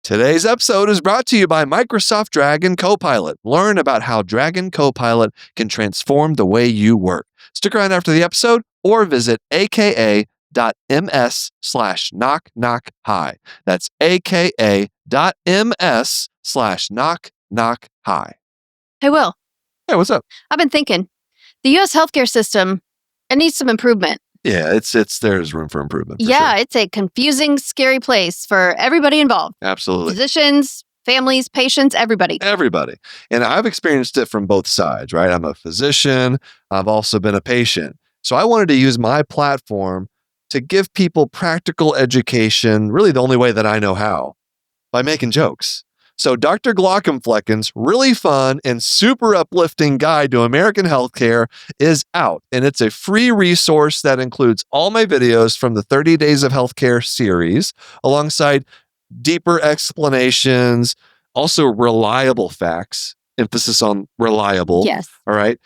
Today's episode is brought to you by Microsoft Dragon Copilot. Learn about how Dragon Copilot can transform the way you work. Stick around after the episode or visit aka.ms/knock-knock-hi. That's aka.ms/knock-knock-hi. Hey, Will. Hey, what's up? I've been thinking, the U.S. healthcare system, it needs some improvement. Yeah, there's room for improvement. Yeah, sure. it's a confusing, scary place for everybody involved. Absolutely. Physicians, families, patients, everybody. Everybody. And I've experienced it from both sides, right? I'm a physician. I've also been a patient. So I wanted to use my platform to give people practical education, really the only way that I know how, by making jokes. So Dr. Glaucomflecken's really fun and super uplifting guide to American healthcare is out. And it's a free resource that includes all my videos from the 30 Days of Healthcare series, alongside deeper explanations, also reliable facts, emphasis on reliable. Yes. All right.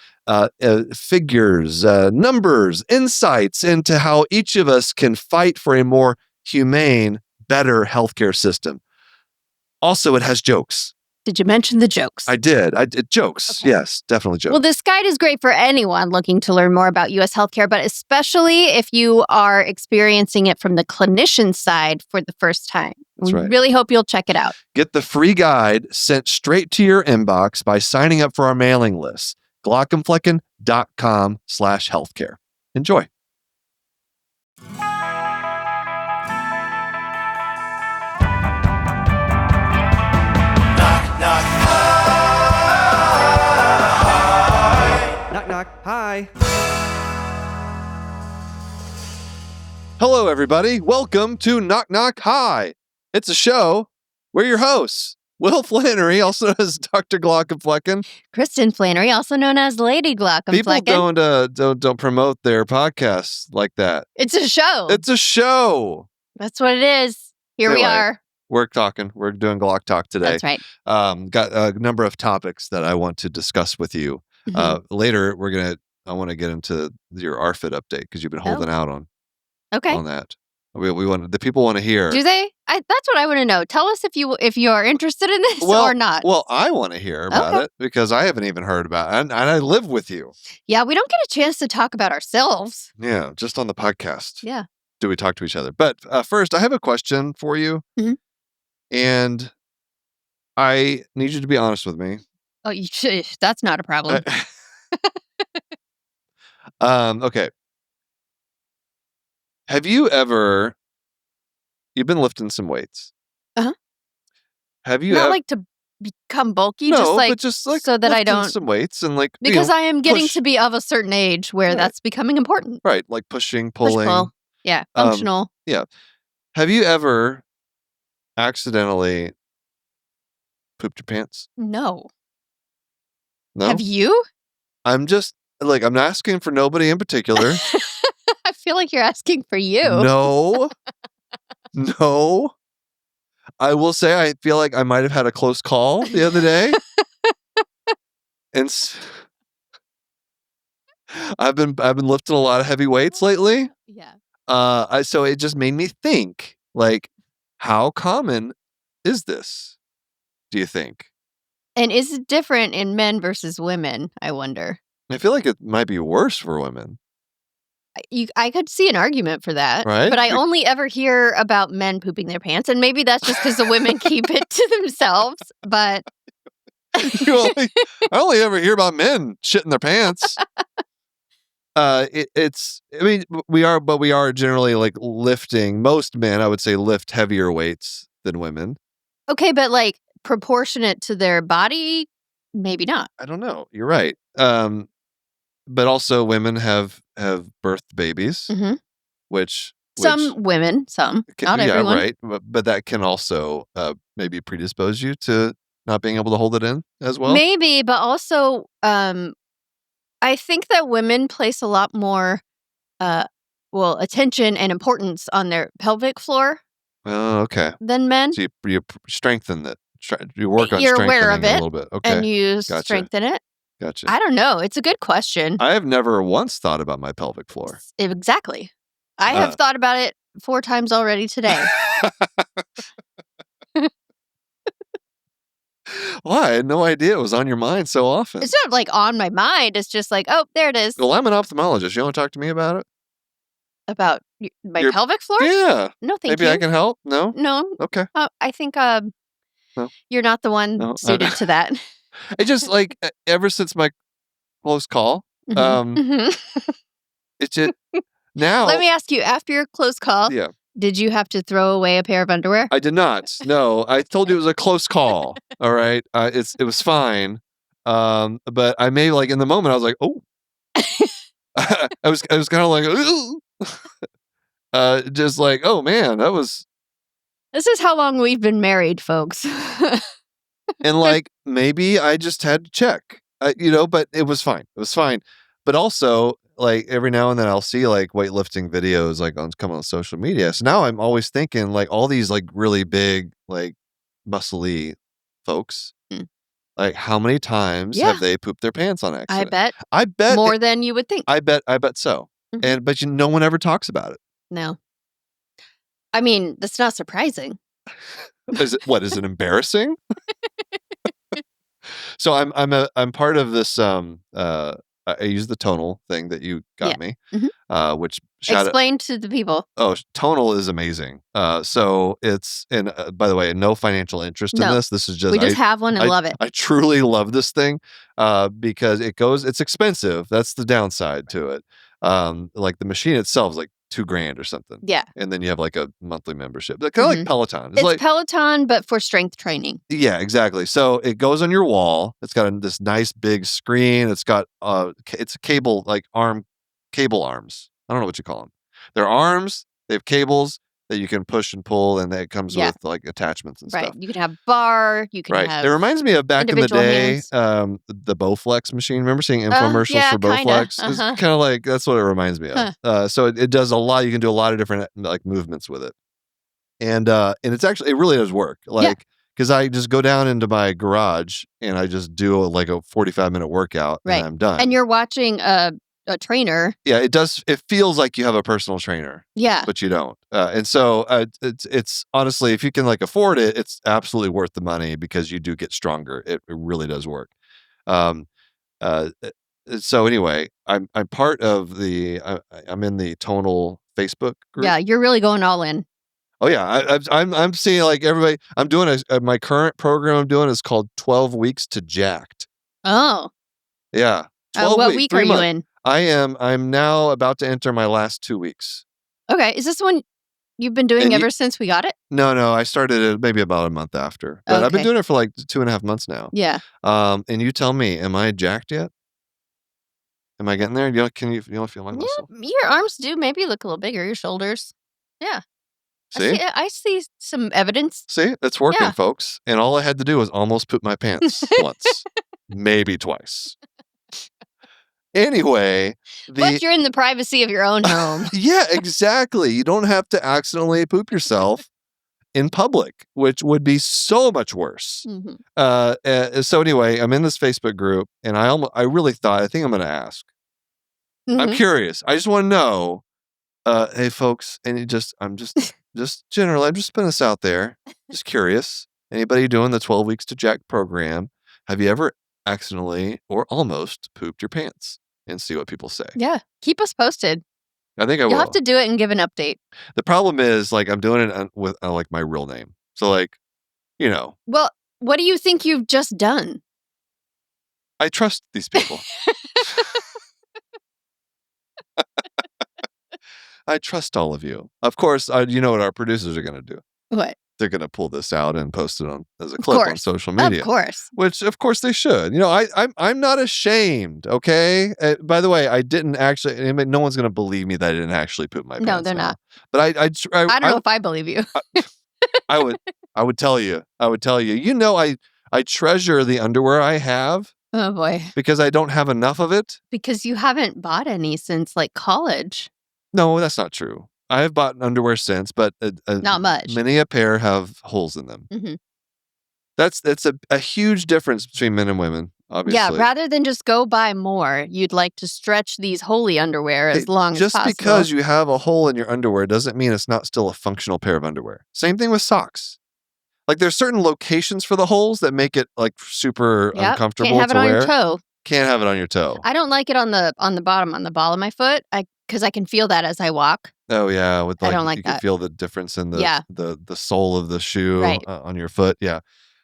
Figures, numbers, insights into how each of us can fight for a more humane, better healthcare system. Also, it has jokes. Did you mention the jokes? I did. Jokes. Okay. Yes, definitely jokes. Well, this guide is great for anyone looking to learn more about U.S. healthcare, but especially if you are experiencing it from the clinician side for the first time. That's right. Really hope you'll check it out. Get the free guide sent straight to your inbox by signing up for our mailing list, glaucomflecken.com/healthcare. Enjoy. Knock, knock. Hi. Hello, everybody. Welcome to Knock Knock Hi. It's a show. We're your hosts, Will Flannery, also known as Dr. Glaucomflecken. Kristin Flannery, also known as Lady Glaucomflecken. People don't promote their podcasts like that. It's a show. It's a show. That's what it is. Here we Anyway. are. We're talking. We're doing Glauc Talk today. That's right. Got a number of topics that I want to discuss with you. Later, I want to get into your ARFID update because you've been holding out on that. The people want to hear. Do they? That's what I want to know. Tell us if you are interested in this or not. Well, I want to hear about it because I haven't even heard about it, and I live with you. Yeah, we don't get a chance to talk about ourselves. Yeah, just on the podcast. Yeah. Do we talk to each other? But first, I have a question for you, and I need you to be honest with me. Oh, that's not a problem. Okay. Have you ever? You've been lifting some weights. Have you? Not like to become bulky, No, but just like so that I lifting don't some weights and like because I am getting push. to be of a certain age where Right. that's becoming important. Right, like pushing, Push, pulling. pull. Yeah, functional. Yeah. Have you ever accidentally pooped your pants? No. No. Have you? I'm just I'm asking for nobody in particular. I feel like you're asking for you. No. No. I will say I feel like I might have had a close call the other day. And I've been lifting a lot of heavy weights lately. Yeah. So it just made me think, like, how common is this? Do you think? And is it different in men versus women? I wonder. I feel like it might be worse for women. I could see an argument for that, Right? but I only ever hear about men pooping their pants, and maybe that's just because the women keep it to themselves. But I only ever hear about men shitting their pants. We are generally like lifting. Most men, I would say, lift heavier weights than women. Okay, but like proportionate to their body, maybe not. I don't know. You're right. But also women have birthed babies, which Some women, not everyone. right. But that can also maybe predispose you to not being able to hold it in as well. Maybe, but also, I think that women place a lot more, attention and importance on their pelvic floor Oh, okay. than men. So you strengthen it. You work on You're strengthening aware of it a it, little bit. Okay. and you Gotcha. strengthen it. Gotcha. I don't know. It's a good question. I have never once thought about my pelvic floor. Exactly. I have thought about it 4 times already today. Why? I had no idea it was on your mind so often. It's not like on my mind. It's just like, oh, there it is. Well, I'm an ophthalmologist. You want to talk to me about it? About my pelvic floor? Yeah. No, thank Maybe you. I can help? No? No. Okay. I think No. you're not the one suited to that. It just like ever since my close call, it just now. Let me ask you, after your close call, Yeah. did you have to throw away a pair of underwear? I did not. No, I told you it was a close call. All right. It was fine. But I may like in the moment I was like, oh. I was kind of like, ooh. Just like, oh man, that was. This is how long we've been married, folks. And like maybe I just had to check, but it was fine. It was fine. But also, like every now and then I'll see like weightlifting videos like come on social media. So now I'm always thinking like all these like really big, like muscly folks, like how many times have they pooped their pants on accident? I bet more than you would think. I bet so. But no one ever talks about it. No. I mean, that's not surprising. Is it embarrassing? So I'm part of this I use the Tonal thing that you got me, which explain to the people. Oh, Tonal is amazing. So it's by the way, no financial interest in this. This is just we just have one and love it. I truly love this thing because it's expensive. That's the downside to it. Like the machine itself is like $2,000 or something. Yeah. And then you have like a monthly membership. Kind of like Peloton. It's like Peloton, but for strength training. Yeah, exactly. So it goes on your wall. It's got this nice big screen. It's got it's a cable, like cable arms. I don't know what you call them. They're arms. They have cables that you can push and pull, and it comes with like attachments and stuff. Right. You can have bar. You can have. It reminds me of back in the day, the Bowflex machine. Remember seeing infomercials for Bowflex? It's kind of like that's what it reminds me of. So it does a lot. You can do a lot of different like movements with it, and it's actually it really does work. Like because I just go down into my garage and I just do like a 45-minute workout and I'm done. And you're watching a trainer. Yeah, it does. It feels like you have a personal trainer. Yeah. But you don't. And so it's honestly, if you can like afford it, it's absolutely worth the money because you do get stronger. It really does work. So anyway, I'm part of I'm in the Tonal Facebook group. Yeah, you're really going all in. Oh yeah, I'm seeing like everybody. I'm doing my current program I'm doing is called 12 Weeks to Jacked. Oh. Yeah. What week are you in? I'm now about to enter my last 2 weeks. Okay. Is this one you've been doing ever since we got it? No. I started it maybe about a month after. But I've been doing it for like 2.5 months now. Yeah. And you tell me, am I jacked yet? Am I getting there? You don't feel my muscle? Yeah, your arms do maybe look a little bigger, your shoulders. Yeah. See? I see some evidence. See? It's working, folks. And all I had to do was almost poop my pants once. Maybe twice. Anyway, but you're in the privacy of your own home. Yeah, exactly. You don't have to accidentally poop yourself in public, which would be so much worse. So anyway, I'm in this Facebook group, and I really thought I think I'm going to ask. I'm curious. I just want to know. Hey, folks, and I'm just generally, I'm just putting this out there. Just curious. Anybody doing the 12 Weeks to Jack program? Have you ever accidentally or almost pooped your pants? And see what people say. Yeah. Keep us posted. I think I will. You'll have to do it and give an update. The problem is, like, I'm doing it with like my real name. So, like, Well, what do you think you've just done? I trust these people. I trust all of you. Of course, you know what our producers are going to do. What? They're going to pull this out and post it as a clip on social media. Of course. Which, of course, they should. I'm not ashamed, okay? By the way, I didn't actually, no one's going to believe me that I didn't actually poop my pants. No, they're not. But I don't know if I believe you. I would tell you. I treasure the underwear I have. Oh, boy. Because I don't have enough of it. Because you haven't bought any since, like, college. No, that's not true. I have bought underwear since, but not much. Many a pair have holes in them. That's a huge difference between men and women, obviously. Yeah, rather than just go buy more, you'd like to stretch these holy underwear as long as possible. Just because you have a hole in your underwear doesn't mean it's not still a functional pair of underwear. Same thing with socks. Like there's certain locations for the holes that make it like super uncomfortable Can't have it to on wear. your toe. Can't have it on your toe. I don't like it on the bottom, on the ball of my foot, because I can feel that as I walk. Oh yeah, with I like don't like you can that. feel the difference in Yeah. the sole of the shoe Right. on your foot. Yeah.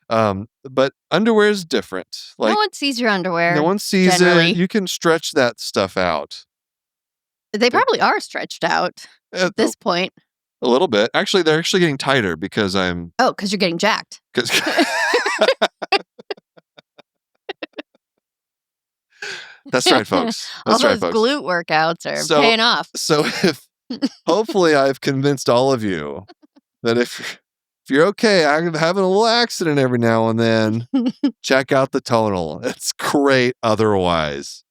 But underwear is different. Like no one sees your underwear. no one sees generally. it. You can stretch that stuff out. They probably are stretched out at this point. A little bit. Actually, they're actually getting tighter because I'm. Oh, because you're getting jacked. That's right, folks. That's all right, those folks. glute workouts are paying off. So if hopefully I've convinced all of you that if you're okay, I'm having a little accident every now and then, check out the Tonal. It's great otherwise.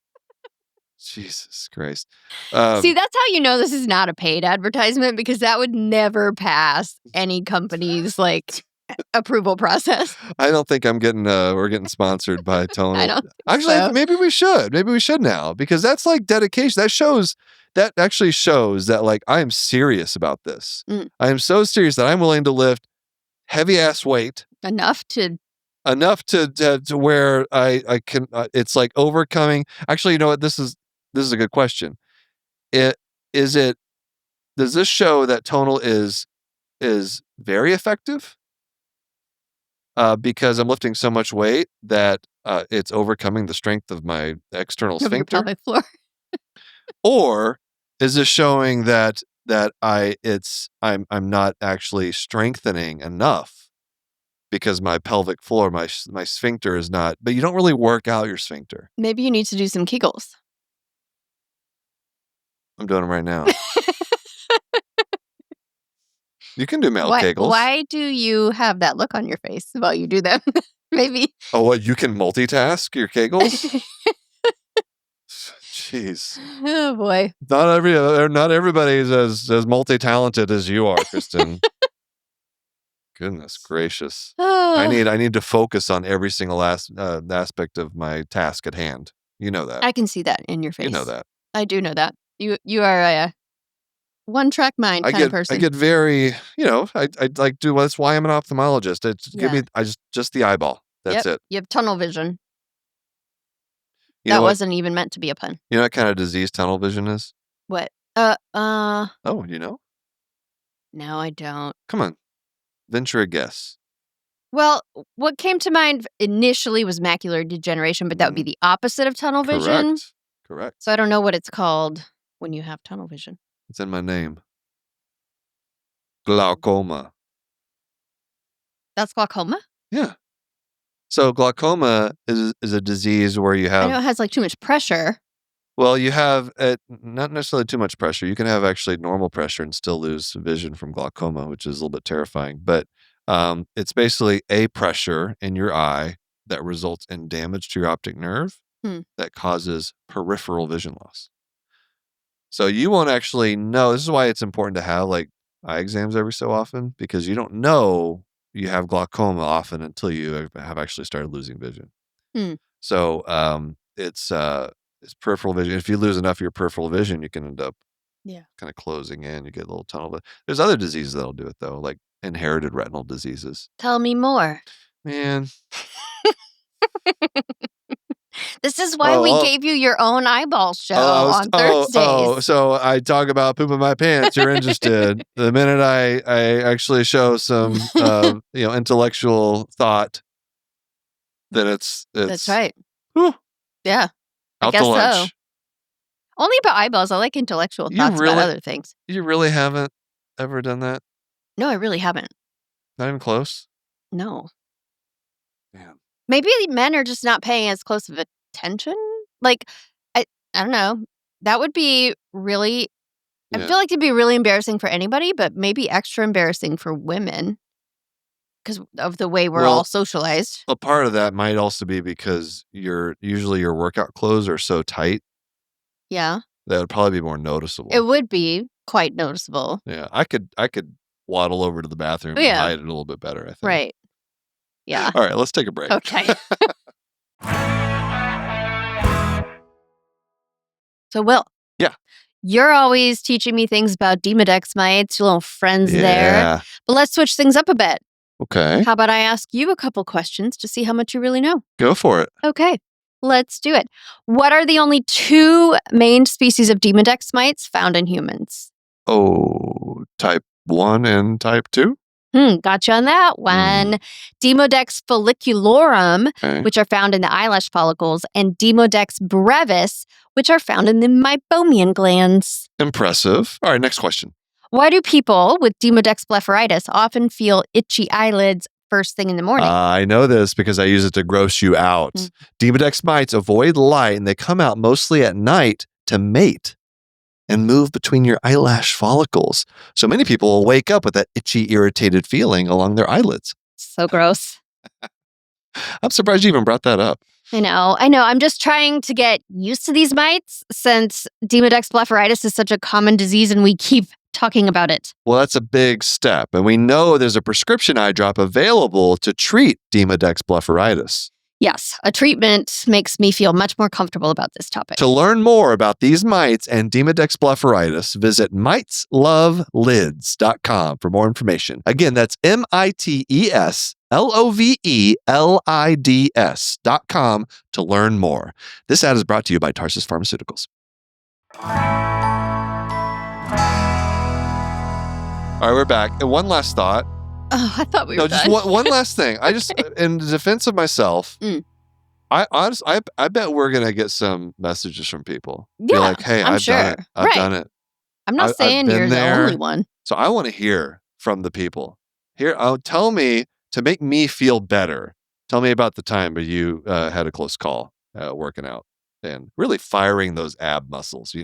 Jesus Christ. See, that's how you know this is not a paid advertisement, because that would never pass any company's approval process. I don't think we're getting sponsored by Tonal. I don't think Actually, so. maybe we should. Maybe we should now, because that's like dedication. That actually shows that like I am serious about this. I am so serious that I'm willing to lift heavy ass weight enough to where I can. It's like overcoming. Actually, you know what? This is a good question. Does this show that Tonal is very effective? Because I'm lifting so much weight that it's overcoming the strength of my external sphincter. Of your pelvic floor. Or is this showing that I'm not actually strengthening enough because my pelvic floor, my sphincter is not. But you don't really work out your sphincter. Maybe you need to do some Kegels. I'm doing them right now. You can do male Kegels. Why do you have that look on your face while you do them? Maybe. Oh, what? You can multitask your Kegels? Jeez. Oh boy. Not everybody is as multi-talented as you are, Kristin. Goodness gracious. I need to focus on every single aspect of my task at hand. You know that. I can see that in your face. You know that. I do know that. You are a one-track mind kind of person. I get very, I like do. That's why I'm an ophthalmologist. Give me just the eyeball. That's it. You have tunnel vision. You that wasn't even meant to be a pun. You know what kind of disease tunnel vision is? What? Oh, you know? No, I don't. Come on. Venture a guess. Well, what came to mind initially was macular degeneration, but that would be the opposite of tunnel vision. Correct. So I don't know what it's called when you have tunnel vision. It's in my name. Glaucoma. That's glaucoma? Yeah. So glaucoma is a disease where you have. I know it has too much pressure. Well, you have not necessarily too much pressure. You can have actually normal pressure and still lose vision from glaucoma, which is a little bit terrifying. But it's basically a pressure in your eye that results in damage to your optic nerve that causes peripheral vision loss. So you won't actually know. This is why it's important to have eye exams every so often, because you don't know you have glaucoma often until you have actually started losing vision. So it's peripheral vision. If you lose enough of your peripheral vision, you can end up kind of closing in. You get a little tunnel. But there's other diseases that'll do it though, like inherited retinal diseases. Tell me more. Man. This is why we gave you your own eyeball show on Thursdays. So I talk about pooping my pants. You're interested. The minute I actually show some intellectual thought, then it's that's right. Whew, yeah, I guess lunch. So. Only about eyeballs. I like intellectual thoughts about other things. You really haven't ever done that? No, I really haven't. Not even close? No. Man. Maybe men are just not paying as close of attention. I don't know. That would be really, I feel like it'd be really embarrassing for anybody, but maybe extra embarrassing for women because of the way we're all socialized. A part of that might also be because usually your workout clothes are so tight. Yeah. That would probably be more noticeable. It would be quite noticeable. Yeah. I could waddle over to the bathroom and hide it a little bit better, I think. Right. Yeah. All right, let's take a break. Okay. So, Will. Yeah. You're always teaching me things about Demodex mites, your little friends there. But let's switch things up a bit. Okay. How about I ask you a couple questions to see how much you really know? Go for it. Okay, let's do it. What are the only 2 main species of Demodex mites found in humans? Oh, type 1 and type 2? Gotcha on that one. Demodex folliculorum, Okay. which are found in the eyelash follicles, and Demodex brevis, which are found in the meibomian glands. Impressive. All right, next question. Why do people with Demodex blepharitis often feel itchy eyelids first thing in the morning? I know this because I use it to gross you out. Demodex mites avoid light and they come out mostly at night to mate and move between your eyelash follicles. So many people will wake up with that itchy, irritated feeling along their eyelids. So gross. I'm surprised you even brought that up. I know. I'm just trying to get used to these mites since Demodex blepharitis is such a common disease and we keep talking about it. Well, that's a big step. And we know there's a prescription eye drop available to treat Demodex blepharitis. Yes, a treatment makes me feel much more comfortable about this topic. To learn more about these mites and Demodex blepharitis, visit miteslovelids.com for more information. Again, that's miteslovelids.com to learn more. This ad is brought to you by Tarsus Pharmaceuticals. All right, we're back. And one last thought. Oh, I thought we were just done. one last thing. I just, in defense of myself, I bet we're gonna get some messages from people. Yeah, be like, hey, I'm I've sure. done it. I've done it. I'm not saying you're the only one. So I want to hear from the people. Tell me to make me feel better. Tell me about the time where you had a close call working out and really firing those ab muscles.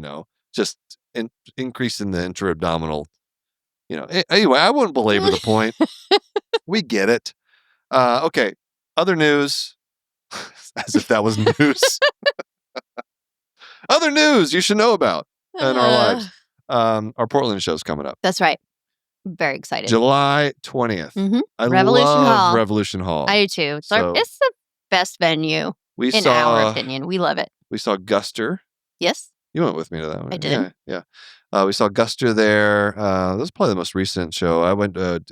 Just increasing the intra-abdominal. Anyway, I wouldn't belabor the point. We get it. Okay. Other news. As if that was news. Other news you should know about in our lives. Our Portland show's coming up. That's right. I'm very excited. July 20th. I Revolution love Hall. Revolution Hall. I do too. It's the best venue in our opinion. We love it. We saw Guster. Yes. You went with me to that one. I did. Yeah. We saw Guster there. This is probably the most recent show. I went to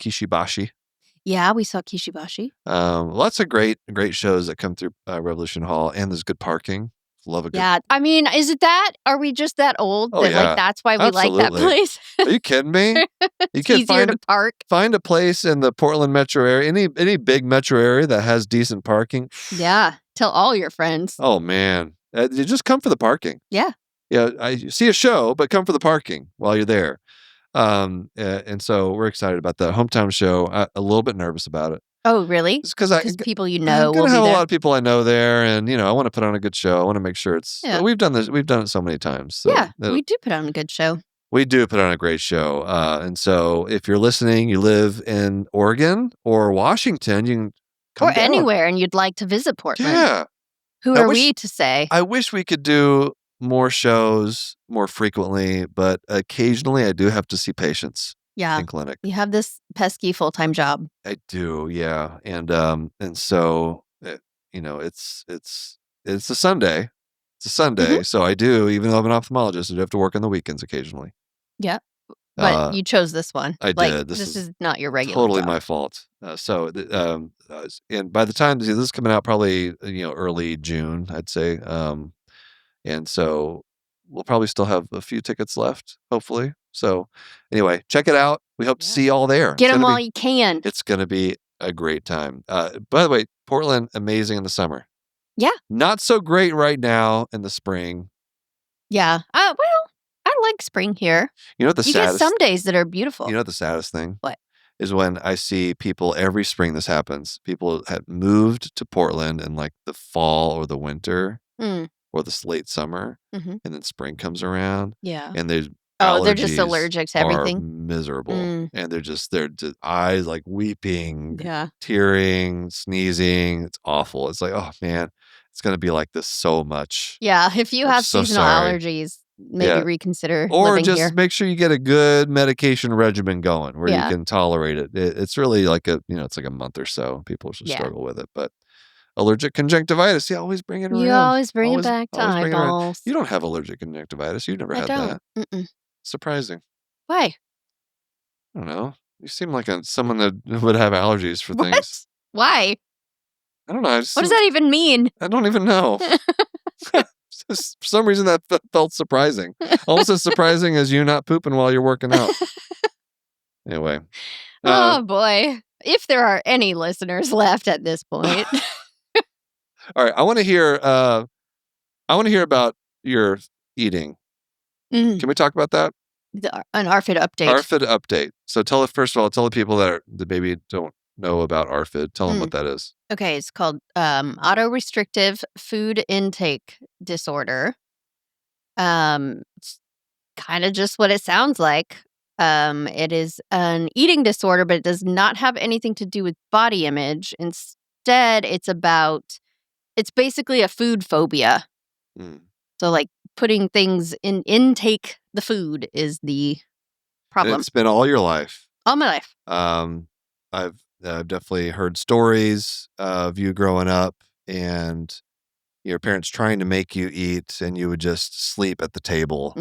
Kishibashi. Yeah, we saw Kishibashi. Lots of great shows that come through Revolution Hall, and there's good parking. Love a good. Yeah, I mean, is it that? Are we just that old that like that's why we like that place? Are you kidding me? It's easier to park. Find a place in the Portland metro area, any big metro area that has decent parking. Yeah, tell all your friends. Oh man, you just come for the parking. Yeah. Yeah, I see a show, but come for the parking while you're there. And so we're excited about the hometown show. A little bit nervous about it. Oh, really? Because people I'm gonna have a lot of people I know there, and I want to put on a good show. I want to make sure it's. Yeah. We've done this. We've done it so many times. So we do put on a good show. We do put on a great show. And so if you're listening, you live in Oregon or Washington, you can come or down. Anywhere, and you'd like to visit Portland. Yeah. Who are we to say? I wish we could do more shows more frequently, but occasionally I do have to see patients. Yeah. In clinic. You have this pesky full-time job. I do, yeah. And so it's a Sunday. It's a Sunday. So I do, even though I'm an ophthalmologist, I do have to work on the weekends occasionally. Yeah. But you chose this one. I did. This is not your regular totally job. my fault. And by the time this is coming out, probably early June, I'd say. And so we'll probably still have a few tickets left, hopefully. So anyway, check it out. We hope to see you all there. Get them while you can. It's going to be a great time. By the way, Portland, amazing in the summer. Yeah. Not so great right now in the spring. Yeah. Well, I like spring here. You know what you get some days that are beautiful. You know what the saddest thing? What? Is when I see people every spring this happens. People have moved to Portland in like the fall or the winter or the late summer. And then spring comes around. Yeah. And they're just allergic to everything. Are miserable. And they're just eyes like weeping, yeah, tearing, sneezing. It's awful. It's like, oh man, it's going to be like this so much. Yeah. If you have seasonal allergies, maybe reconsider or living just here. Make sure you get a good medication regimen going where you can tolerate it. It's really like it's like a month or so. People should struggle with it, but allergic conjunctivitis, always bring it around. You always bring it back to eyeballs. You don't have allergic conjunctivitis. You've never had that. Mm-mm. Surprising. Why? I don't know. You seem like someone that would have allergies for things. Why? I don't know. What does that even mean? I don't even know. For some reason that felt surprising. Almost as surprising as you not pooping while you're working out. Anyway. Oh boy. If there are any listeners left at this point. All right. I want to hear about your eating. Can we talk about that? An ARFID update. ARFID update. So first of all, tell the people that maybe don't know about ARFID. Tell them what that is. Okay, it's called Restrictive Food Intake Disorder. It's kind of just what it sounds like. It is an eating disorder, but it does not have anything to do with body image. Instead, it's basically a food phobia. So like putting things in intake, the food is the problem. And it's been all your life. All my life. I've definitely heard stories of you growing up and your parents trying to make you eat, and you would just sleep at the table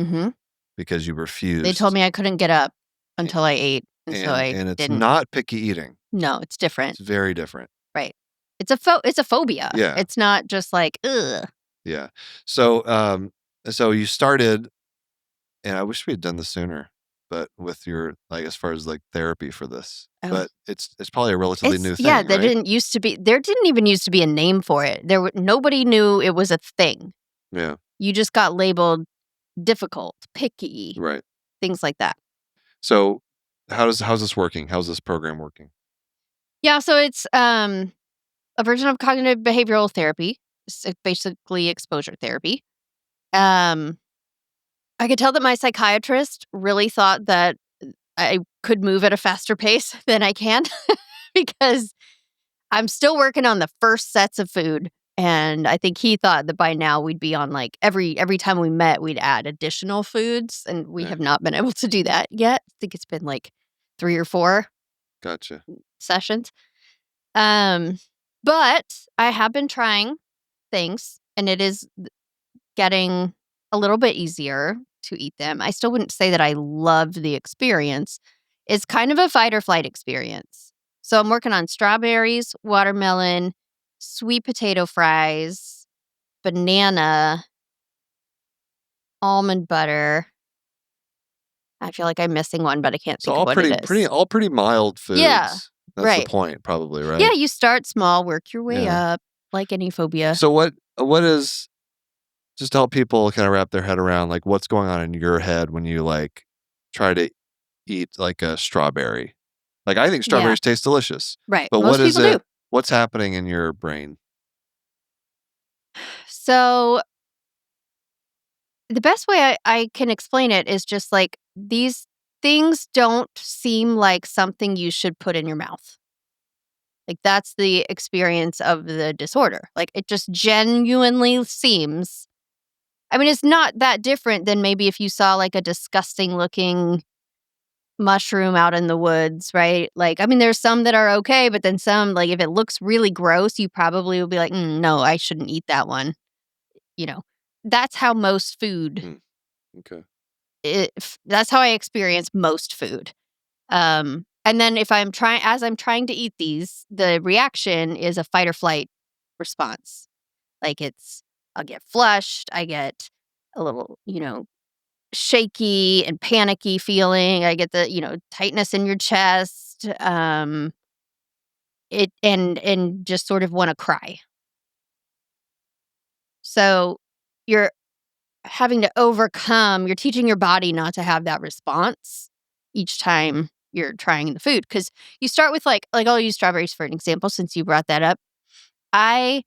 because you refused. They told me I couldn't get up until I ate, and so I and it's didn't. not picky eating. No, it's different. It's very different. Right. It's a phobia. Yeah. It's not just like ugh. Yeah. So you started, and I wish we had done this sooner, but with your, like, as far as like therapy for this, but it's probably a relatively new thing. Yeah, there right? didn't even used to be a name for it. Nobody knew it was a thing. Yeah. You just got labeled difficult, picky, Right. things like that. So how's this working? How's this program working? Yeah, so it's a version of cognitive behavioral therapy. It's basically exposure therapy. I could tell that my psychiatrist really thought that I could move at a faster pace than I can because I'm still working on the first sets of food. And I think he thought that by now we'd be on like every time we met, we'd add additional foods. And we have not been able to do that yet. I think it's been like 3 or 4 sessions. But I have been trying things, and it is getting a little bit easier to eat them. I still wouldn't say that I loved the experience. It's kind of a fight or flight experience. So I'm working on strawberries, watermelon, sweet potato fries, banana, almond butter. I feel like I'm missing one, but I can't think of what it is. All pretty mild foods. Yeah, that's the point, probably, right? Yeah, you start small, work your way up, like any phobia. So what is, just to help people kind of wrap their head around, like, what's going on in your head when you like try to eat like a strawberry? Like, I think strawberries taste delicious, right? But Most what is people it? do. What's happening in your brain? So the best way I can explain it is just like these things don't seem like something you should put in your mouth. Like, that's the experience of the disorder. Like, it just genuinely seems, I mean, it's not that different than maybe if you saw like a disgusting looking mushroom out in the woods, right? Like, I mean, there's some that are okay, but then some, like, if it looks really gross, you probably will be like, no, I shouldn't eat that one. You know, that's how most food. Okay. That's how I experience most food. And then if I'm trying to eat these, the reaction is a fight or flight response. Like, I'll get flushed. I get a little, shaky and panicky feeling. I get the, tightness in your chest. And just sort of want to cry. So you're having to you're teaching your body not to have that response each time you're trying the food. Because you start with like I'll use strawberries for an example since you brought that up. I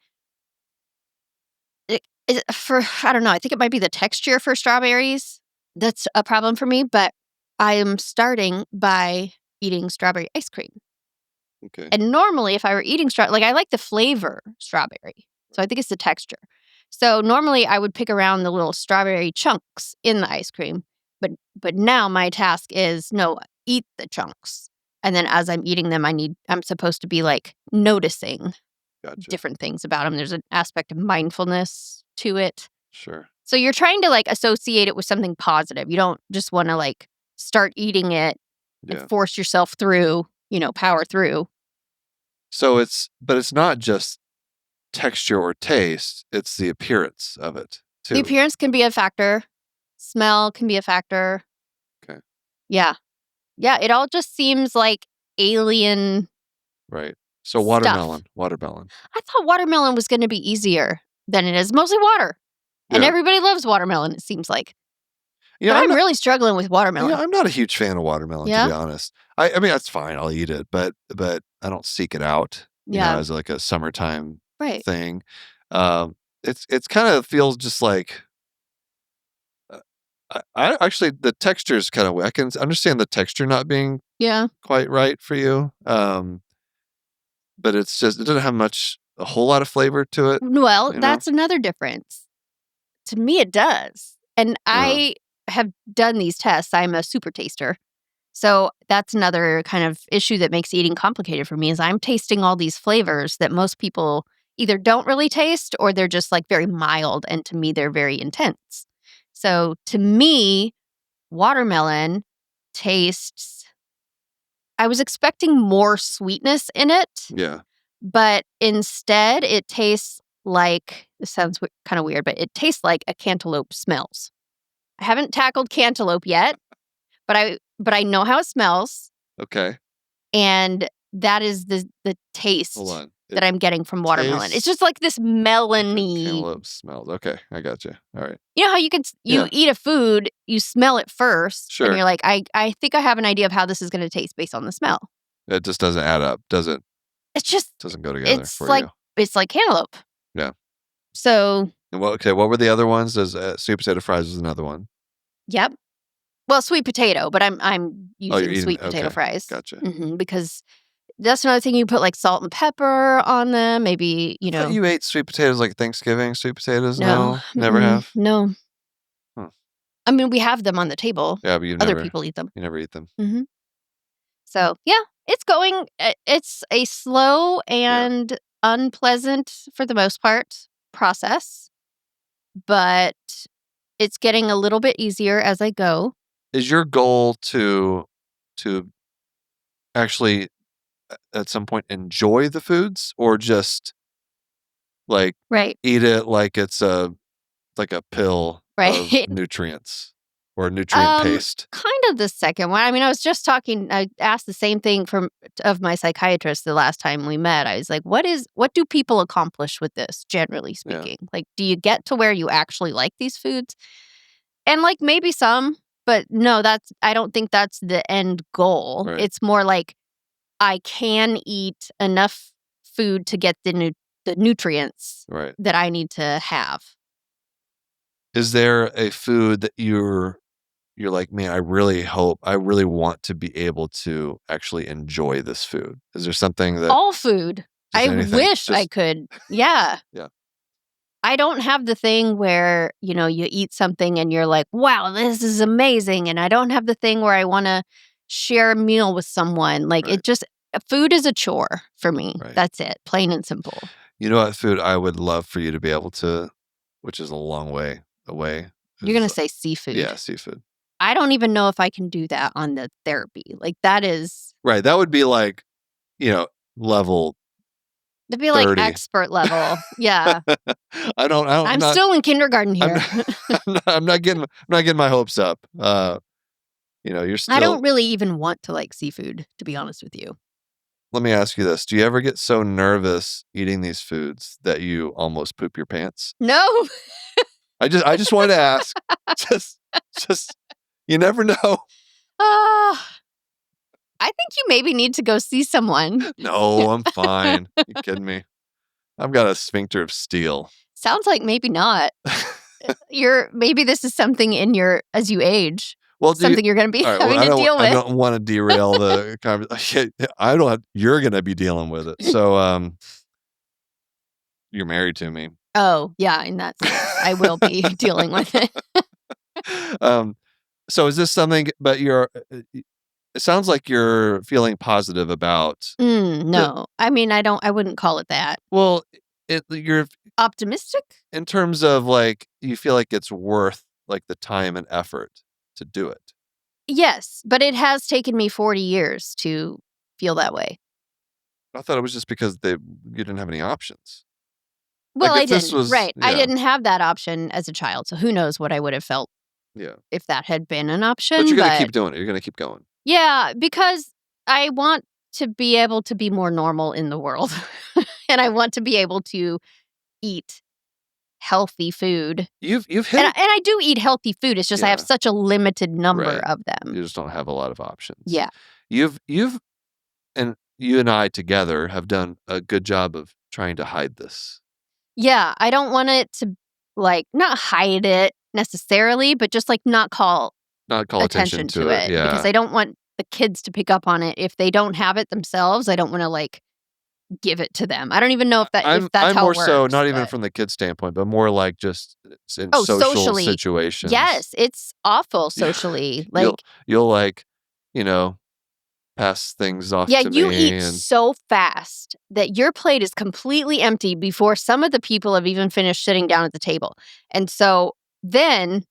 don't know, I think it might be the texture for strawberries that's a problem for me, but I am starting by eating strawberry ice cream. Okay. And normally if I were eating I like the flavor strawberry. So I think it's the texture. So normally I would pick around the little strawberry chunks in the ice cream, but now my task is eat the chunks. And then as I'm eating them, I'm supposed to be like noticing different things about them. There's an aspect of mindfulness to it. Sure. So you're trying to like associate it with something positive. You don't just want to like start eating it and force yourself through, power through. So it's not just texture or taste, it's the appearance of it too. The appearance can be a factor. Smell can be a factor. Okay. Yeah. Yeah, it all just seems like alien. Right. So watermelon. I thought watermelon was going to be easier than it is. Mostly water. And everybody loves watermelon, it seems like. Yeah, but I'm really struggling with watermelon. Yeah, I'm not a huge fan of watermelon, to be honest. I mean, that's fine. I'll eat it, but I don't seek it out, as like a summertime thing. It's kind of feels just like, I actually, the texture is kind of, I can understand the texture not being quite right for you. But it's just, it doesn't have a whole lot of flavor to it. Well, that's another difference. To me, it does. And I have done these tests. I'm a super taster. So that's another kind of issue that makes eating complicated for me is I'm tasting all these flavors that most people either don't really taste or they're just like very mild. And to me, they're very intense. So to me, watermelon tastes, I was expecting more sweetness in it. Yeah. But instead, it tastes like, this sounds kind of weird, but it tastes like a cantaloupe smells. I haven't tackled cantaloupe yet, but I know how it smells. Okay. And that is the taste that I'm getting from watermelon. It's just like this melony. Cantaloupe smells. Okay, I got you. All right. You know how you eat a food, you smell it first, sure. And you're like, I think I have an idea of how this is going to taste based on the smell. It just doesn't add up, does it? It's just doesn't go together. It's like cantaloupe. Yeah. So. What were the other ones? Sweet potato fries was another one. Yep. Well, sweet potato, but I'm using sweet potato fries. Gotcha. Because that's another thing. You put like salt and pepper on them. Maybe I thought you ate sweet potatoes like Thanksgiving sweet potatoes. No, never have. No. Huh. I mean, we have them on the table. Yeah, but other people eat them. You never eat them. Mm-hmm. So yeah, it's going. It's a slow and unpleasant, for the most part, process, but it's getting a little bit easier as I go. Is your goal to actually at some point enjoy the foods, or just like eat it like it's a pill of nutrients or nutrient paste? Kind of the second one. I mean, I was just talking. I asked the same thing of my psychiatrist the last time we met. I was like, "What do people accomplish with this, generally speaking? Like, do you get to where you actually like these foods?" And like maybe some. But no, I don't think that's the end goal. Right. It's more like I can eat enough food to get the nutrients that I need to have. Is there a food that you're like, man, I really want to be able to actually enjoy this food? Is there something that... All food. I wish I could. Yeah. Yeah. I don't have the thing where, you eat something and you're like, wow, this is amazing. And I don't have the thing where I want to share a meal with someone. Like food is a chore for me. Right. That's it. Plain and simple. You know what food I would love for you to be able to, which is a long way away. You're going to say seafood. Yeah, seafood. I don't even know if I can do that on the therapy. Like that is. Right. That would be like, level. It'd be 30. like expert level. Yeah. I'm still in kindergarten here. I'm not getting my hopes up. You're still... I don't really even want to like seafood, to be honest with you. Let me ask you this. Do you ever get so nervous eating these foods that you almost poop your pants? No. I just wanted to ask. just you never know. I think you maybe need to go see someone. No, I'm fine. You kidding me? I've got a sphincter of steel. Sounds like maybe not. Maybe this is something as you age. Well, something you're going to be having to deal with. I don't want to derail the conversation. You're going to be dealing with it. So, you're married to me. Oh, yeah. In that sense, I will be dealing with it. So is this something, but it sounds like you're feeling positive about. No, I mean, I wouldn't call it that. Well, you're optimistic in terms of like, you feel like it's worth like the time and effort to do it. Yes, but it has taken me 40 years to feel that way. I thought it was just because you didn't have any options. Well, Like, I if this didn't. was Right. I yeah, didn't have that option as a child, so who knows what I would have felt yeah. if that had been an But option. you're gonna keep doing it. You're gonna keep going. Yeah, because I want to be able to be more normal in the world. And I want to be able to eat healthy food. You've hit And it. I do eat healthy food. It's just I have Yeah. such a limited number Right. of them. You just don't have a lot of options. Yeah. You've and you and I together have done a good job of trying to hide this. Yeah, I don't want it to, like, not hide it necessarily, but just, like, not call Not call attention to it. because Yeah. I don't want the kids to pick up on it. If they don't have it themselves, I don't wanna, like, give it to them. I don't even know if that's I'm how more it works. so not even But from the kid's standpoint, but more like just in oh, social socially. situations. Yes, it's awful Yeah. socially. You'll Like, you'll like, you know, pass things off yeah, to you me eat and so fast that your plate is completely empty before some of the people have even finished sitting down at the table. And so then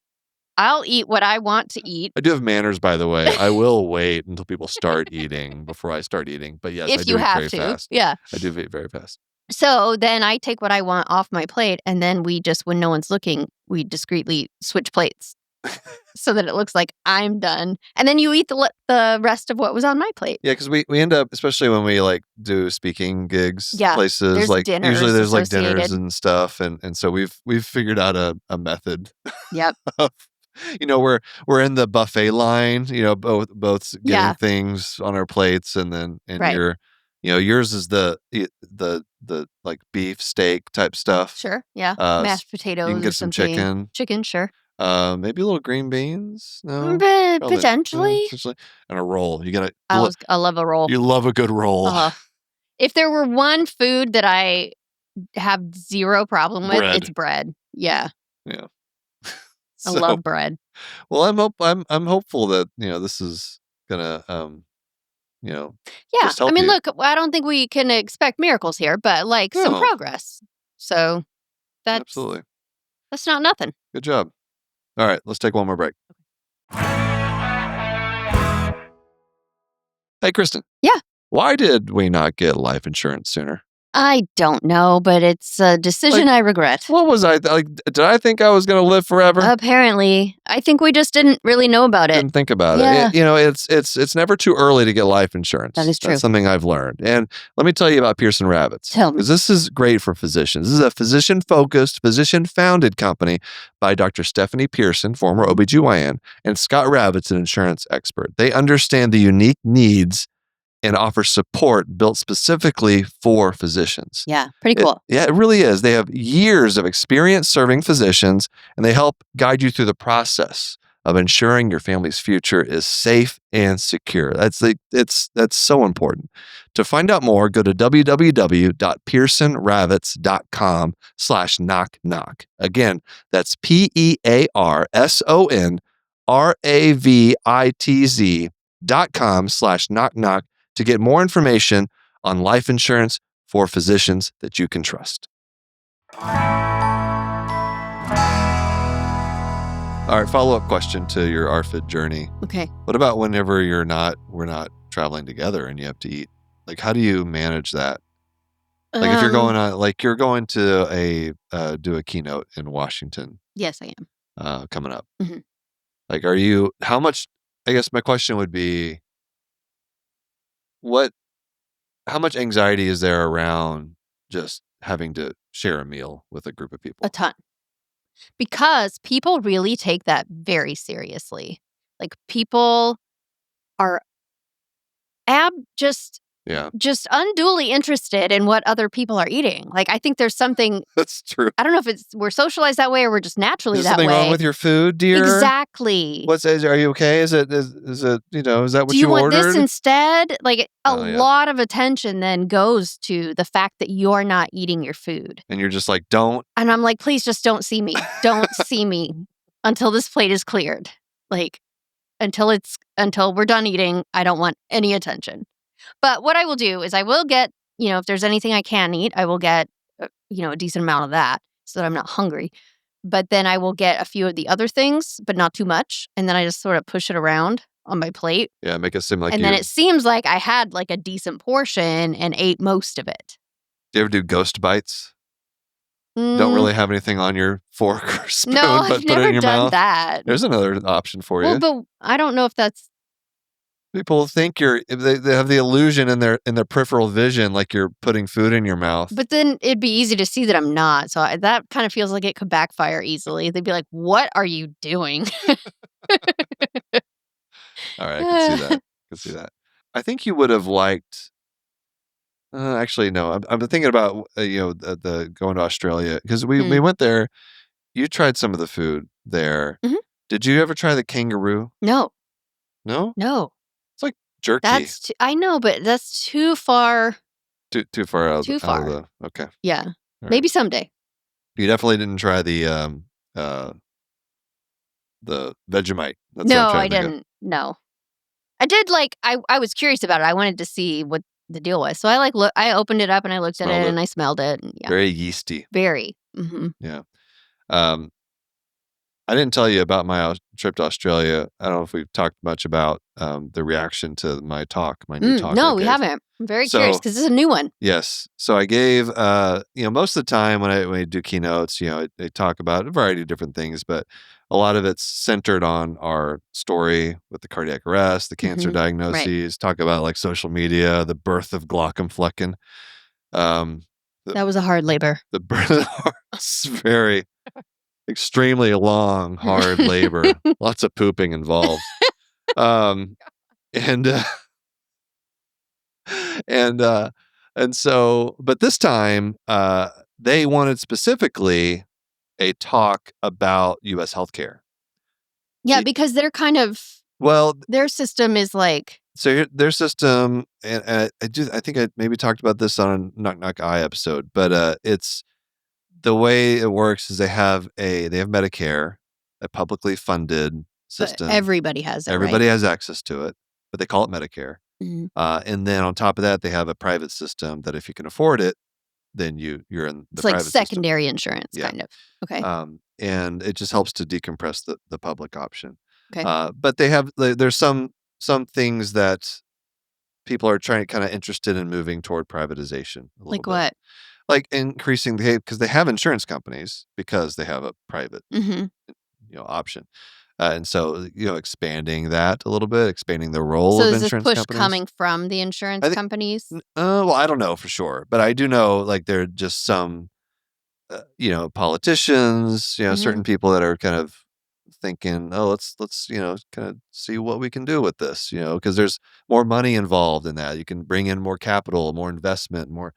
I'll eat what I want to eat I do have manners, by the way. I will wait until people start eating before I start eating. But yes, I if do you eat have very to. fast. Yeah. I do eat very fast. So then I take what I want off my plate, and then we just, when no one's looking, we discreetly switch plates so that it looks like I'm done. And then you eat the rest of what was on my plate. Yeah, because we end up, especially when we like do speaking gigs, Yeah, places there's like dinners usually there's like dinners associated. and stuff, and so we've figured out a method Yep. of, we're in the buffet line, both getting Yeah. things on our plates, and Right. yours is the like beef steak type stuff. Sure. Yeah. You Mashed can potatoes or get some something. Chicken, sure. maybe a little green beans. No, But probably potentially. potentially, and a roll. I love a roll. You love a good roll. If there were one food that I have zero problem with, Bread. it's bread. Yeah. Yeah. I love bread. Well, I'm hopeful that this is gonna Yeah. just help I mean, you. look, I don't think we can expect miracles here, but like some No. progress. So Absolutely. that's not nothing. Good job. All right, let's take one more break. Hey, Kristin. Yeah. Why did we not get life insurance sooner? I don't know, but it's a decision I regret. What was I like? Did I think I was going to live forever? Apparently, I think we just didn't really know about it. Didn't think about Yeah. it. It's never too early to get life insurance. That is true. That's something I've learned. And let me tell you about Pearson Rabbits. Tell me. Because this is great for physicians. This is a physician-focused, physician-founded company by Dr. Stephanie Pearson, former OBGYN, and Scott Rabbits, an insurance expert. They understand the unique needs and offer support built specifically for physicians. Yeah, pretty cool. It really is. They have years of experience serving physicians, and they help guide you through the process of ensuring your family's future is safe and secure. That's so important. To find out more, go to www.pearsonravits.com/knock-knock. Again, that's PearsonRavitz.com/knock-knock to get more information on life insurance for physicians that you can trust. All right, follow-up question to your ARFID journey. Okay. What about whenever we're not traveling together and you have to eat? Like, how do you manage that? Like, if you're going to do a keynote in Washington. Yes, I am. Coming up. Mm-hmm. Like, how much, I guess my question would be, how much anxiety is there around just having to share a meal with a group of people? A ton. Because people really take that very seriously. Like, people are just unduly interested in what other people are eating. Like, I think there's something. That's true. I don't know if we're socialized that way or we're just naturally Is that way. something wrong with your food, dear? Exactly. Are you okay? Is it is that what you ordered? Do you want this instead? Like, a yeah. lot of attention then goes to the fact that you're not eating your food. And you're just like, don't. And I'm like, please just don't see me. Don't see me until this plate is cleared. Like, until we're done eating, I don't want any attention. But what I will do is I will get, if there's anything I can eat, I will get, a decent amount of that so that I'm not hungry. But then I will get a few of the other things, but not too much. And then I just sort of push it around on my plate. Yeah, make it seem like and then it seems like I had like a decent portion and ate most of it. Do you ever do ghost bites? Don't really have anything on your fork or spoon, No, but I've put it in never your done mouth? that. There's another option for Well, you. but I don't know if that's... People think they have the illusion in their peripheral vision like you're putting food in your mouth. But then it'd be easy to see that I'm not. So that kind of feels like it could backfire easily. They'd be like, "What are you doing?" All right, I can see that. I think you would have liked. Actually, no. I'm thinking about the going to Australia because we went there. You tried some of the food there. Mhm. Did you ever try the kangaroo? No. No. It's like jerky. I know, but that's too far. Too far out. Too far. Okay. Yeah. All Maybe right. someday. You definitely didn't try the Vegemite. That's what No, I'm trying I to think of. didn't. No. I did I was curious about it. I wanted to see what the deal was. So I opened it up and I looked at it and I smelled it. And yeah. Very yeasty. Very. Mm-hmm. Yeah. I didn't tell you about my trip to Australia. I don't know if we've talked much about the reaction to my new talk. No, we haven't. I'm very curious because this is a new one. Yes. So I gave, most of the time when I do keynotes, I talk about a variety of different things, but a lot of it's centered on our story with the cardiac arrest, the cancer diagnoses, talk about like social media, the birth of Glaucom. That was a hard labor. The birth was very extremely long, hard labor, lots of pooping involved. And so, but this time, they wanted specifically a talk about U.S. healthcare. Yeah, because they're kind of, their system is like. So their system, and I think I maybe talked about this on a Knock Knock Eye episode, but it's the way it works is they have Medicare, a publicly funded system. But everybody has it. Everybody has access to it, but they call it Medicare. Mm-hmm. And then on top of that, they have a private system that if you can afford it, then you're in the private system. It's like secondary insurance, kind of. Okay. And it just helps to decompress the public option. Okay. But there's some things that people are kind of interested in moving toward privatization. Like what? Like increasing because they have insurance companies because they have a private option. And so, expanding that a little bit, expanding the role of insurance companies. So is this push coming from the insurance companies? Well, I don't know for sure, but I do know like there are just some, politicians, certain people that are kind of thinking, oh, let's kind of see what we can do with this, because there's more money involved in that. You can bring in more capital, more investment, more.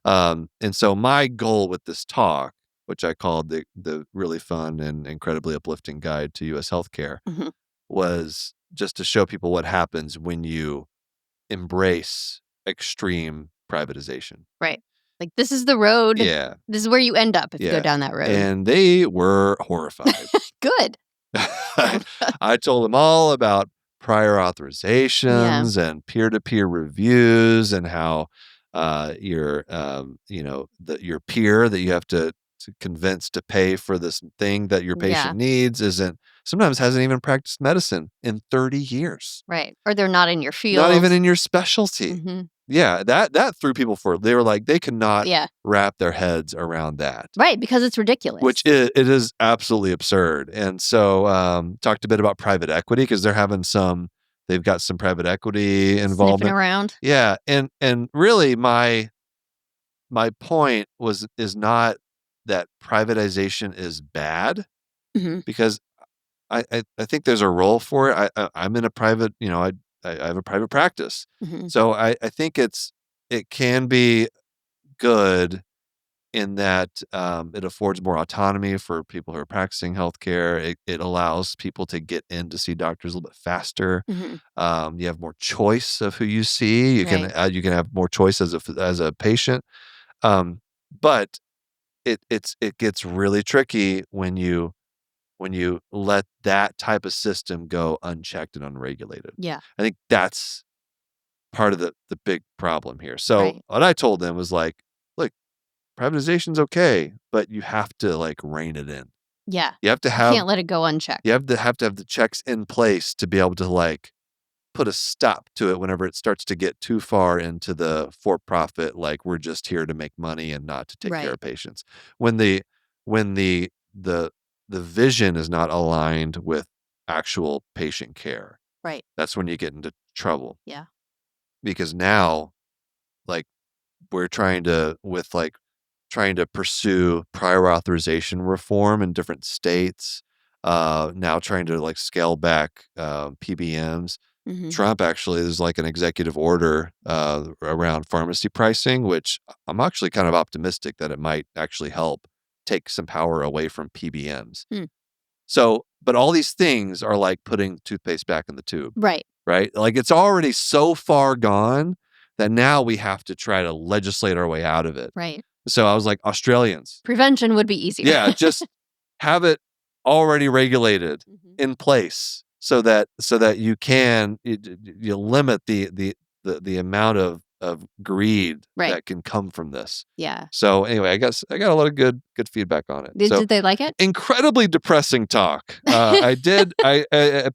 And so my goal with this talk, which I called the really fun and incredibly uplifting guide to U.S. healthcare, was just to show people what happens when you embrace extreme privatization. Right. Like this is the road. Yeah. This is where you end up if you go down that road. And they were horrified. Good. I told them all about prior authorizations and peer-to-peer reviews and how your peer that you have to convince to pay for this thing that your patient needs sometimes hasn't even practiced medicine in 30 years. Right. Or they're not in your field. Not even in your specialty. Mm-hmm. Yeah, that threw people they were like, they could not wrap their heads around that. Right, because it's ridiculous. Which it is absolutely absurd. And so talked a bit about private equity because they've got some private equity involvement. Sniffing around. Yeah, and really my point is not that privatization is bad, because I think there's a role for it. I'm in a private, I have a private practice. So I think it can be good in that it affords more autonomy for people who are practicing healthcare. It allows people to get in to see doctors a little bit faster. You have more choice of who you see. You can have more choice as a patient. But it gets really tricky when you let that type of system go unchecked and unregulated. Yeah. I think that's part of the big problem here. So what I told them was like, look, privatization's okay, but you have to like rein it in. Yeah. You have to you can't let it go unchecked. You have to have the checks in place to be able to like put a stop to it whenever it starts to get too far into the for-profit, like we're just here to make money and not to take care of patients. When the vision is not aligned with actual patient care, right, that's when you get into trouble. Yeah. Because now, like, we're trying to pursue prior authorization reform in different states. Now trying to like scale back PBMs. Mm-hmm. Trump actually is like an executive order around pharmacy pricing, which I'm actually kind of optimistic that it might actually help take some power away from PBMs. So, but all these things are like putting toothpaste back in the tube. Right. Like it's already so far gone that now we have to try to legislate our way out of it. Right. So I was like, Australians. Prevention would be easier. Yeah, just have it already regulated in place so that you can you limit the amount of greed that can come from this. Yeah. So anyway, I guess I got a lot of good feedback on it. Did they like it? Incredibly depressing talk. I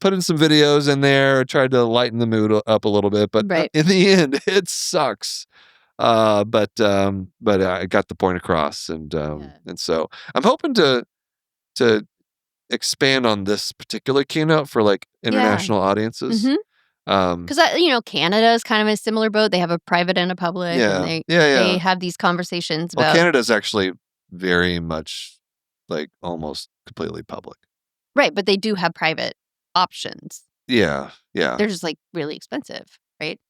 put in some videos in there, tried to lighten the mood up a little bit, but in the end, it sucks. But I got the point across, and so I'm hoping to expand on this particular keynote for like international audiences. Because Canada is kind of a similar boat. They have a private and a public. Yeah. And they have these conversations about. Well, Canada's actually very much like almost completely public. Right, but they do have private options. Yeah. They're just like really expensive, right?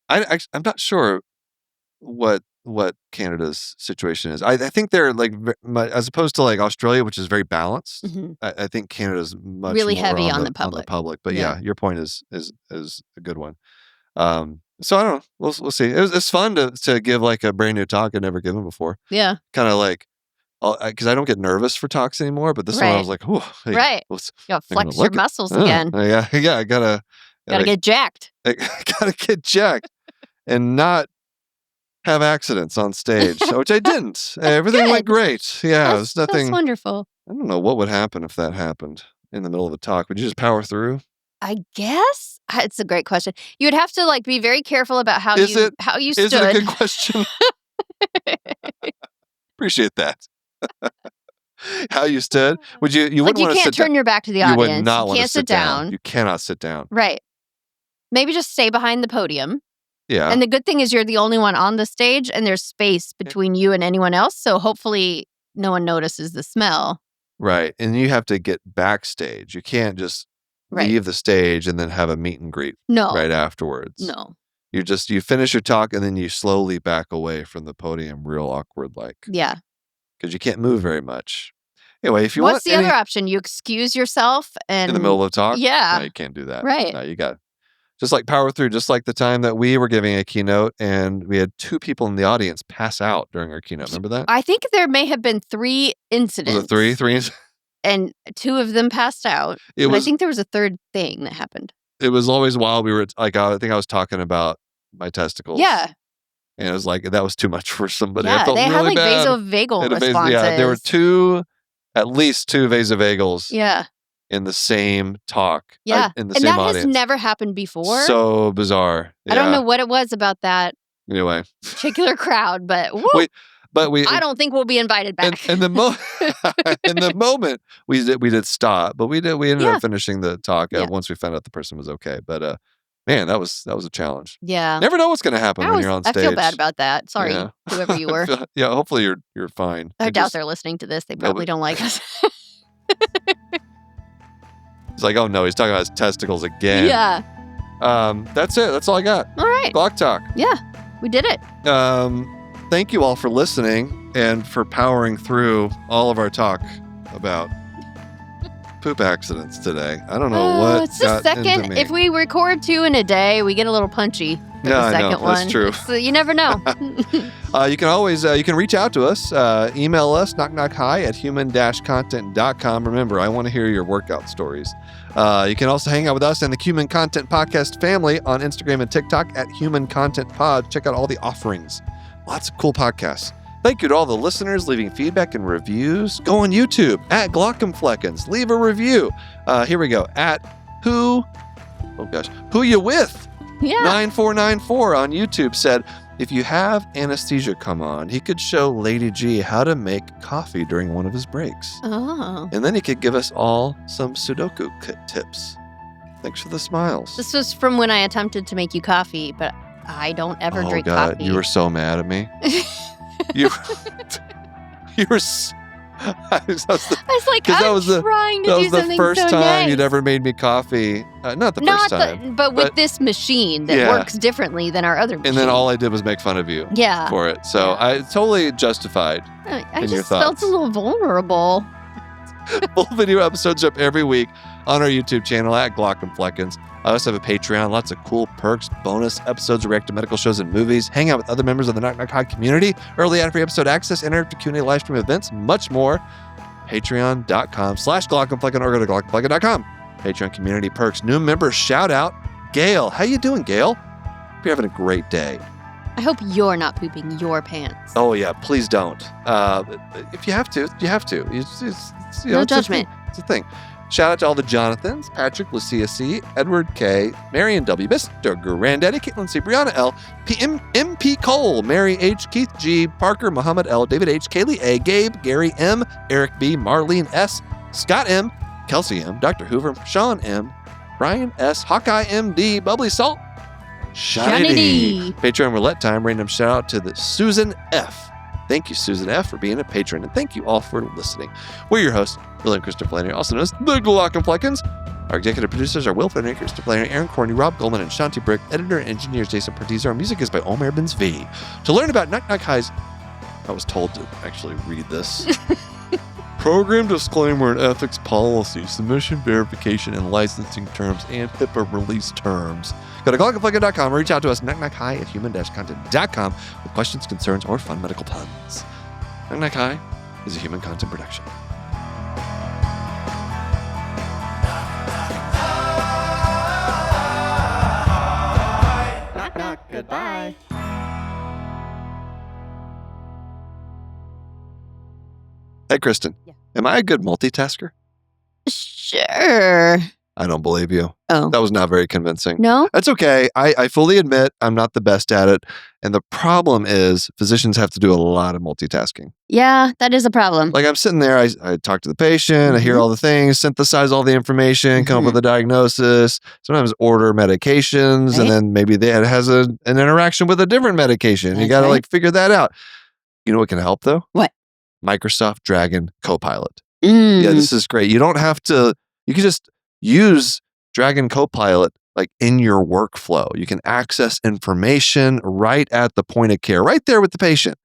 I'm not sure what Canada's situation is. I think they're like, as opposed to like Australia, which is very balanced. I think Canada's much really more heavy on the public. But yeah, your point is a good one. So I don't know. We'll see. It's fun to give like a brand new talk I'd never given before. Yeah. Kind of like, because I don't get nervous for talks anymore. But this one I was like, oh, hey, you gotta flex your muscles again. Yeah. I gotta get jacked. I gotta get jacked and not have accidents on stage, which I didn't. Everything went great. Yeah, it was nothing. That's wonderful. I don't know what would happen if that happened in the middle of a talk. Would you just power through? I guess it's a great question. You would have to like be very careful about how you stood. Is it a good question? Appreciate that. How you stood? Would you? You wouldn't want to sit down. You can't turn your back to the audience. You would not want to sit down. You cannot sit down. Right. Maybe just stay behind the podium. Yeah. And the good thing is you're the only one on the stage and there's space between you and anyone else. So hopefully no one notices the smell. Right. And you have to get backstage. You can't just leave the stage and then have a meet and greet right afterwards. No. You finish your talk and then you slowly back away from the podium real awkward like. Yeah. Because you can't move very much. Anyway, if you What's the other option? You excuse yourself and in the middle of the talk? Yeah. No, you can't do that. Right. No, you got just like power through, just like the time that we were giving a keynote and we had 2 people in the audience pass out during our keynote. Remember that? I think there may have been 3 incidents. Was it 3? 3 incidents? And 2 of them passed out. I think there was a third thing that happened. It was always while we were like, I think I was talking about my testicles. Yeah. And it was like, that was too much for somebody. Yeah, I felt they really had like bad. vasovagal responses. Yeah, there were at least 2 vasovagals. Yeah. In the same talk. Yeah. In the and same that audience. has never happened before. So bizarre. Yeah. I don't know what it was about that particular crowd, but I don't think we'll be invited back. In the moment we did stop, but we ended up finishing the talk once we found out the person was okay. But man, that was a challenge. Yeah. Never know what's going to happen when you're on stage. I feel bad about that. Sorry, whoever you were. Yeah, hopefully you're fine. I doubt they're listening to this. They probably don't like us. It's like, oh no, he's talking about his testicles again. Yeah. That's it. That's all I got. All right. Glauc Talk. Yeah, we did it. Thank you all for listening and for powering through all of our talk about poop accidents today. I don't know what it's the second. If we record 2 in a day, we get a little punchy. Yeah, the second I know. one. That's true. So you never know. You can always you can reach out to us. Email us knockknockhi@human-content.com. Remember, I want to hear your workout stories. You can also hang out with us and the Human Content Podcast family on Instagram and TikTok at Human Content Pod. Check out all the offerings. Lots of cool podcasts. Thank you to all the listeners leaving feedback and reviews. Go on YouTube at Glaucomfleckens. Leave a review. Here we go. At Who Oh gosh. Who you with? Yeah. 9494 on YouTube said, if you have anesthesia come on, he could show Lady G how to make coffee during one of his breaks. Oh. And then he could give us all some Sudoku tips. Thanks for the smiles. This was from when I attempted to make you coffee, but I don't ever drink coffee. You were so mad at me. you were I was like, I'm trying to do something so nice. That was the first time you'd ever made me coffee. Not the first time. But with this machine that works differently than our other machine. And then all I did was make fun of you for it. So I totally justified I just felt a little vulnerable. Full video episodes up every week on our YouTube channel at Glauc and Fleckens. I also have a Patreon, lots of cool perks, bonus episodes, react to medical shows and movies, hang out with other members of the Knock Knock High community, early ad-free episode access, interactive Q&A live stream events, much more. Patreon.com/Glauc and Flecken, or go to glaucandflecken.com. Patreon community perks, new members, shout out. Gail, how you doing, Gail? Hope you're having a great day. I hope you're not pooping your pants. Oh yeah, please don't. If you have to, you have to. No judgment. It's a thing. Shout out to all the Jonathans, Patrick, Lucia C, Edward K, Marion W, Mr. Granddaddy, Caitlin C, Brianna L, MP Cole, Mary H, Keith G, Parker, Muhammad L, David H, Kaylee A, Gabe, Gary M, Eric B, Marlene S, Scott M, Kelsey M, Dr. Hoover, Sean M, Brian S, Hawkeye MD, Bubbly Salt, Shiny. Patreon roulette time. Random shout out to the Susan F. Thank you, Susan F, for being a patron, and thank you all for listening. We're your hosts, Will and Christopher Flannery, also known as the Glauc and Fleckens. Our executive producers are Will Flannery, Christopher Flannery, Aaron Corney, Rob Goldman, and Shanti Brick. Editor and engineer Jason Pertiz. Our music is by Omer Benz V. To learn about Knock Knock High's, I was told to actually read this. Program disclaimer and ethics policy, submission verification and licensing terms, and HIPAA release terms. Go to glaucandflecken.com or reach out to us knockknockhigh@human-content.com with questions, concerns, or fun medical puns. Knock Knock High is a human content production. Knock knock, goodbye. Hey, Kristin. Yeah. Am I a good multitasker? Sure. I don't believe you. Oh. That was not very convincing. No? That's okay. I fully admit I'm not the best at it. And the problem is physicians have to do a lot of multitasking. Yeah, that is a problem. Like I'm sitting there, I talk to the patient, I hear all the things, synthesize all the information, come up with a diagnosis, sometimes order medications, and then maybe it has an interaction with a different medication. You got to figure that out. You know what can help though? What? Microsoft Dragon Copilot. Yeah, this is great. You don't have to, you can just use Dragon Copilot like in your workflow. You can access information right at the point of care, right there with the patient.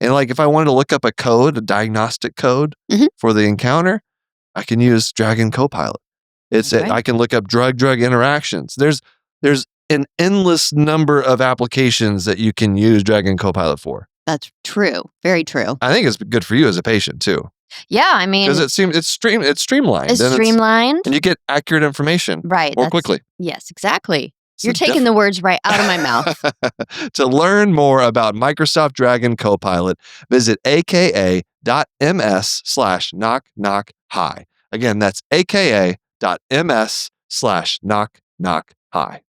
And like if I wanted to look up a code, a diagnostic code for the encounter, I can use Dragon Copilot. I can look up drug-drug interactions. There's an endless number of applications that you can use Dragon Copilot for. That's true. Very true. I think it's good for you as a patient too. Yeah, I mean, because it's streamlined. It's streamlined, and you get accurate information more quickly. Yes, exactly. You're taking the words right out of my mouth. To learn more about Microsoft Dragon Copilot, visit aka.ms/knockknockhigh. Again, that's aka.ms/knockknockhigh.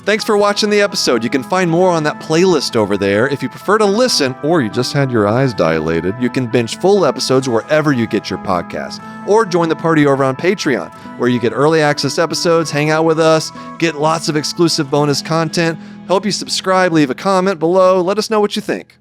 Thanks for watching the episode. You can find more on that playlist over there. If you prefer to listen or you just had your eyes dilated, you can binge full episodes wherever you get your podcasts. Or join the party over on Patreon, where you get early access episodes, hang out with us, get lots of exclusive bonus content. Help you subscribe, leave a comment below. Let us know what you think.